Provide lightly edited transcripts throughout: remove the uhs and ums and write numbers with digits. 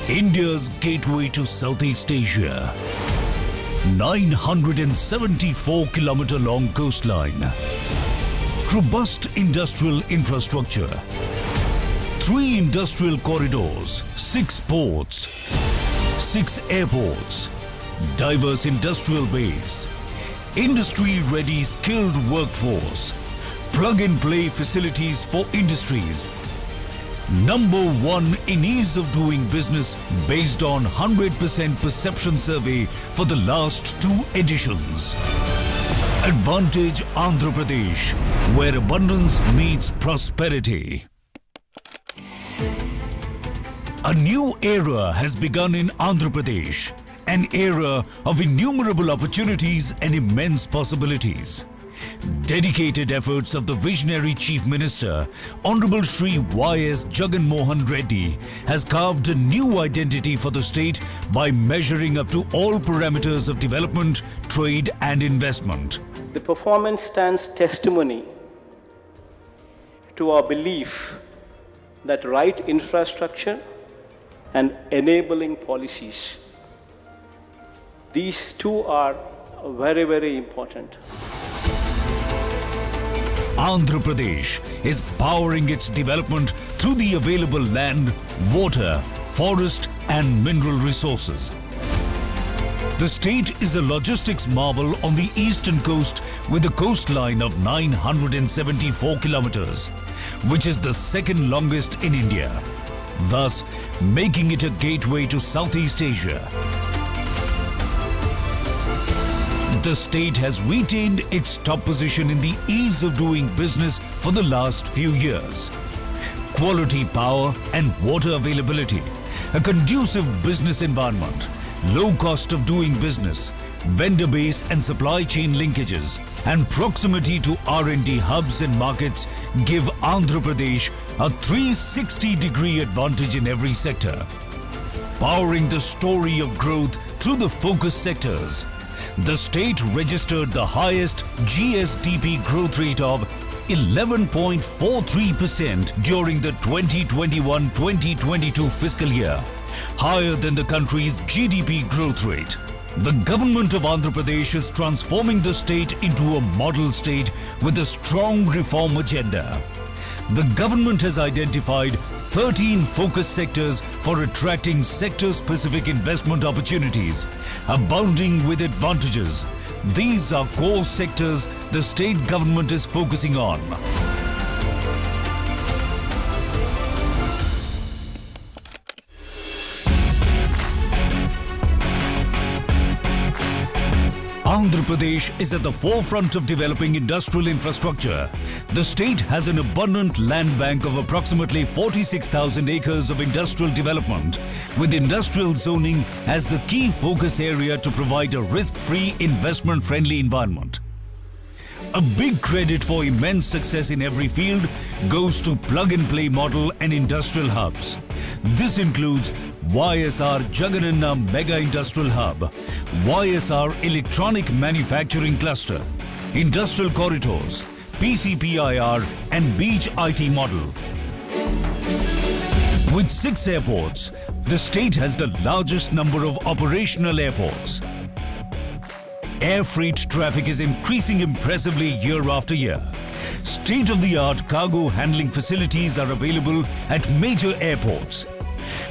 India's gateway to Southeast Asia. 974-kilometer long coastline. Robust industrial infrastructure. 3 industrial corridors, 6 ports, 6 airports, diverse industrial base, industry-ready skilled workforce, plug-and-play facilities for industries. Number 1 in ease of doing business based on 100% perception survey for the last 2 editions. Advantage Andhra Pradesh, where abundance meets prosperity. A new era has begun in Andhra Pradesh, an era of innumerable opportunities and immense possibilities. Dedicated efforts of the visionary Chief Minister, Honorable Shri Y.S. Jagan Mohan Reddy, has carved a new identity for the state by measuring up to all parameters of development, trade and investment. The performance stands testimony to our belief that right infrastructure and enabling policies, these two are very, very important. Andhra Pradesh is powering its development through the available land, water, forest and mineral resources. The state is a logistics marvel on the eastern coast with a coastline of 974 kilometers, which is the second longest in India, thus making it a gateway to Southeast Asia. The state has retained its top position in the ease of doing business for the last few years. Quality power and water availability, a conducive business environment, low cost of doing business, vendor base and supply chain linkages, and proximity to R&D hubs and markets give Andhra Pradesh a 360-degree advantage in every sector. Powering the story of growth through the focus sectors, the state registered the highest GSDP growth rate of 11.43% during the 2021-2022 fiscal year, higher than the country's GDP growth rate. The government of Andhra Pradesh is transforming the state into a model state with a strong reform agenda. The government has identified 13 focus sectors for attracting sector-specific investment opportunities, abounding with advantages. These are core sectors the state government is focusing on. Andhra Pradesh is at the forefront of developing industrial infrastructure. The state has an abundant land bank of approximately 46,000 acres of industrial development, with industrial zoning as the key focus area to provide a risk-free, investment-friendly environment. A big credit for immense success in every field goes to plug-and-play model and industrial hubs. This includes YSR Jagananna Mega Industrial Hub, YSR Electronic Manufacturing Cluster, Industrial Corridors, PCPIR and Beach IT model. With 6 airports, the state has the largest number of operational airports. Air freight traffic is increasing impressively year after year. State-of-the-art cargo handling facilities are available at major airports.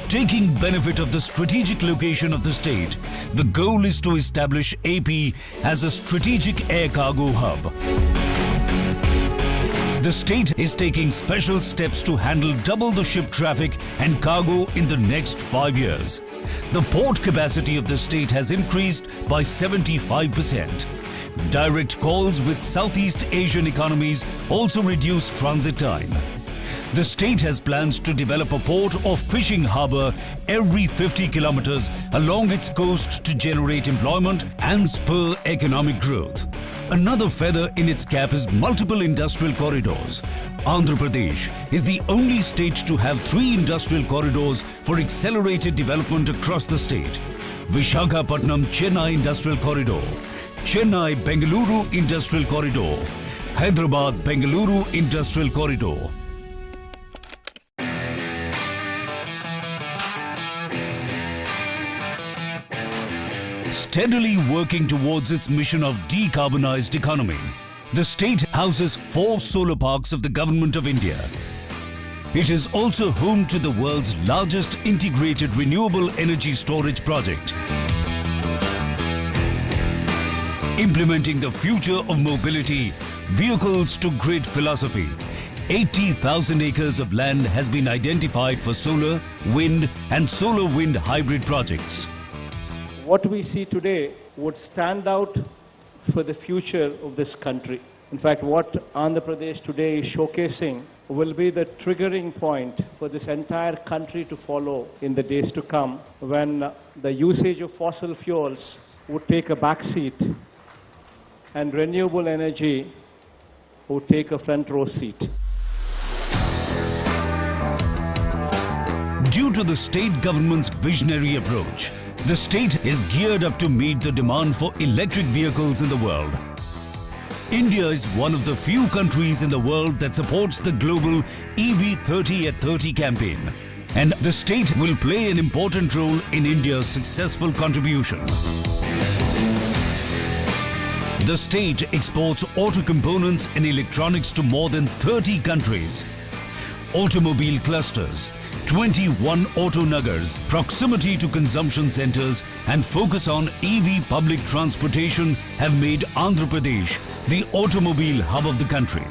Taking benefit of the strategic location of the state, the goal is to establish AP as a strategic air cargo hub. The state is taking special steps to handle double the ship traffic and cargo in the next 5 years. The port capacity of the state has increased by 75%. Direct calls with Southeast Asian economies also reduce transit time. The state has plans to develop a port or fishing harbour every 50 kilometers along its coast to generate employment and spur economic growth. Another feather in its cap is multiple industrial corridors. Andhra Pradesh is the only state to have 3 industrial corridors for accelerated development across the state. Visakhapatnam Chennai Industrial Corridor, Chennai Bengaluru Industrial Corridor, Hyderabad Bengaluru Industrial Corridor. Steadily working towards its mission of decarbonized economy, the state houses 4 solar parks of the Government of India. It is also home to the world's largest integrated renewable energy storage project. Implementing the future of mobility, vehicles to grid philosophy, 80,000 acres of land has been identified for solar, wind and solar wind hybrid projects. What we see today would stand out for the future of this country. In fact, what Andhra Pradesh today is showcasing will be the triggering point for this entire country to follow in the days to come, when the usage of fossil fuels would take a back seat and renewable energy would take a front row seat. Due to the state government's visionary approach, the state is geared up to meet the demand for electric vehicles in the world. India is one of the few countries in the world that supports the global EV 30 at 30 campaign, and the state will play an important role in India's successful contribution. The state exports auto components and electronics to more than 30 countries. Automobile clusters, 21 auto nagars, proximity to consumption centers and focus on EV public transportation have made Andhra Pradesh the automobile hub of the country.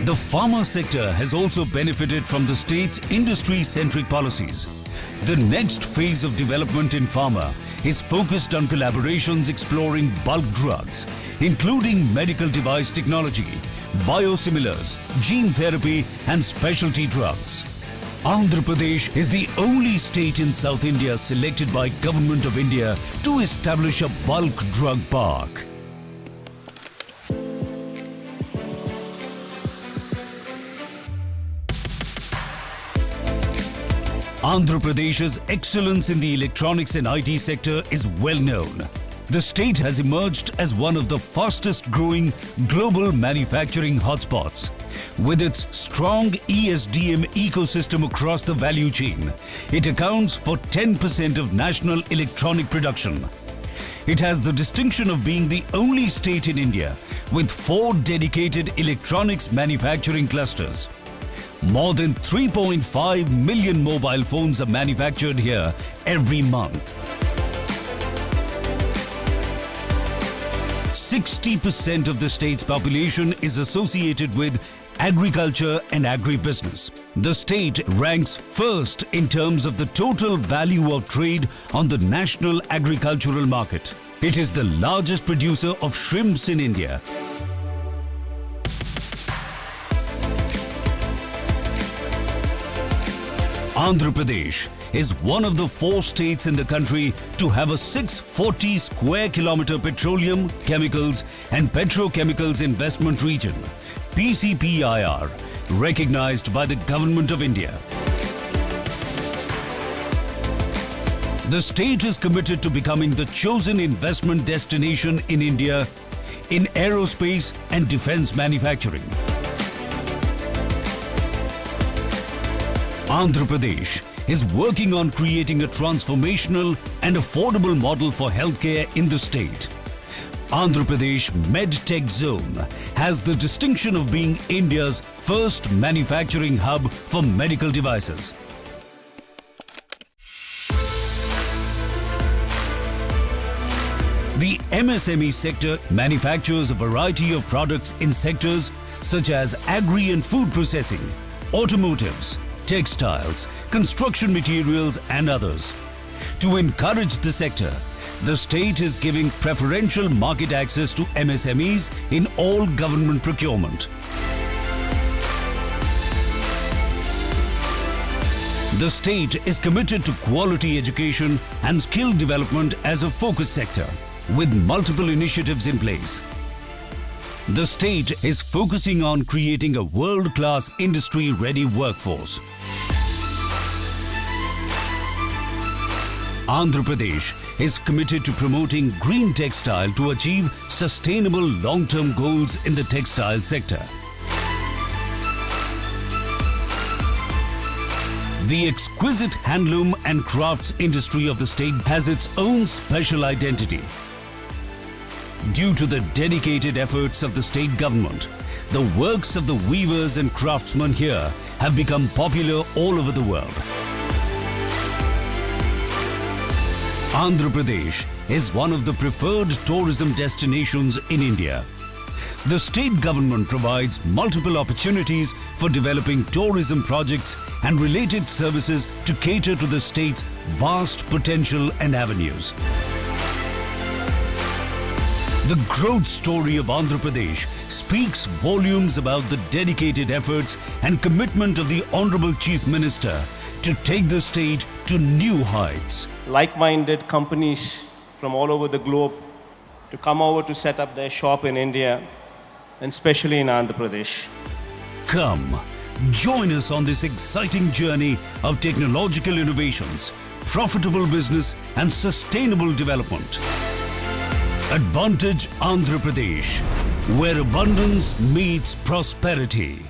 The pharma sector has also benefited from the state's industry-centric policies. The next phase of development in pharma is focused on collaborations exploring bulk drugs, including medical device technology, biosimilars, gene therapy and specialty drugs. Andhra Pradesh is the only state in South India selected by Government of India to establish a bulk drug park. Andhra Pradesh's excellence in the electronics and IT sector is well known. The state has emerged as one of the fastest growing global manufacturing hotspots. With its strong ESDM ecosystem across the value chain, it accounts for 10% of national electronic production. It has the distinction of being the only state in India with 4 dedicated electronics manufacturing clusters. More than 3.5 million mobile phones are manufactured here every month. 60% of the state's population is associated with agriculture and agribusiness. The state ranks first in terms of the total value of trade on the national agricultural market. It is the largest producer of shrimps in India. Andhra Pradesh is one of the 4 states in the country to have a 640 square kilometer petroleum, chemicals and petrochemicals investment region, PCPIR, recognized by the Government of India. The state is committed to becoming the chosen investment destination in India in aerospace and defense manufacturing. Andhra Pradesh is working on creating a transformational and affordable model for healthcare in the state. Andhra Pradesh MedTech Zone has the distinction of being India's first manufacturing hub for medical devices. The MSME sector manufactures a variety of products in sectors such as agri and food processing, automotives, textiles, construction materials and others. To encourage the sector, the state is giving preferential market access to MSMEs in all government procurement. The state is committed to quality education and skill development as a focus sector, with multiple initiatives in place. The state is focusing on creating a world-class industry-ready workforce. Andhra Pradesh is committed to promoting green textile to achieve sustainable long-term goals in the textile sector. The exquisite handloom and crafts industry of the state has its own special identity. Due to the dedicated efforts of the state government, the works of the weavers and craftsmen here have become popular all over the world. Andhra Pradesh is one of the preferred tourism destinations in India. The state government provides multiple opportunities for developing tourism projects and related services to cater to the state's vast potential and avenues. The growth story of Andhra Pradesh speaks volumes about the dedicated efforts and commitment of the Honorable Chief Minister to take the state to new heights. Like-minded companies from all over the globe to come over to set up their shop in India, and especially in Andhra Pradesh. Come, join us on this exciting journey of technological innovations, profitable business and sustainable development. Advantage Andhra Pradesh, where abundance meets prosperity.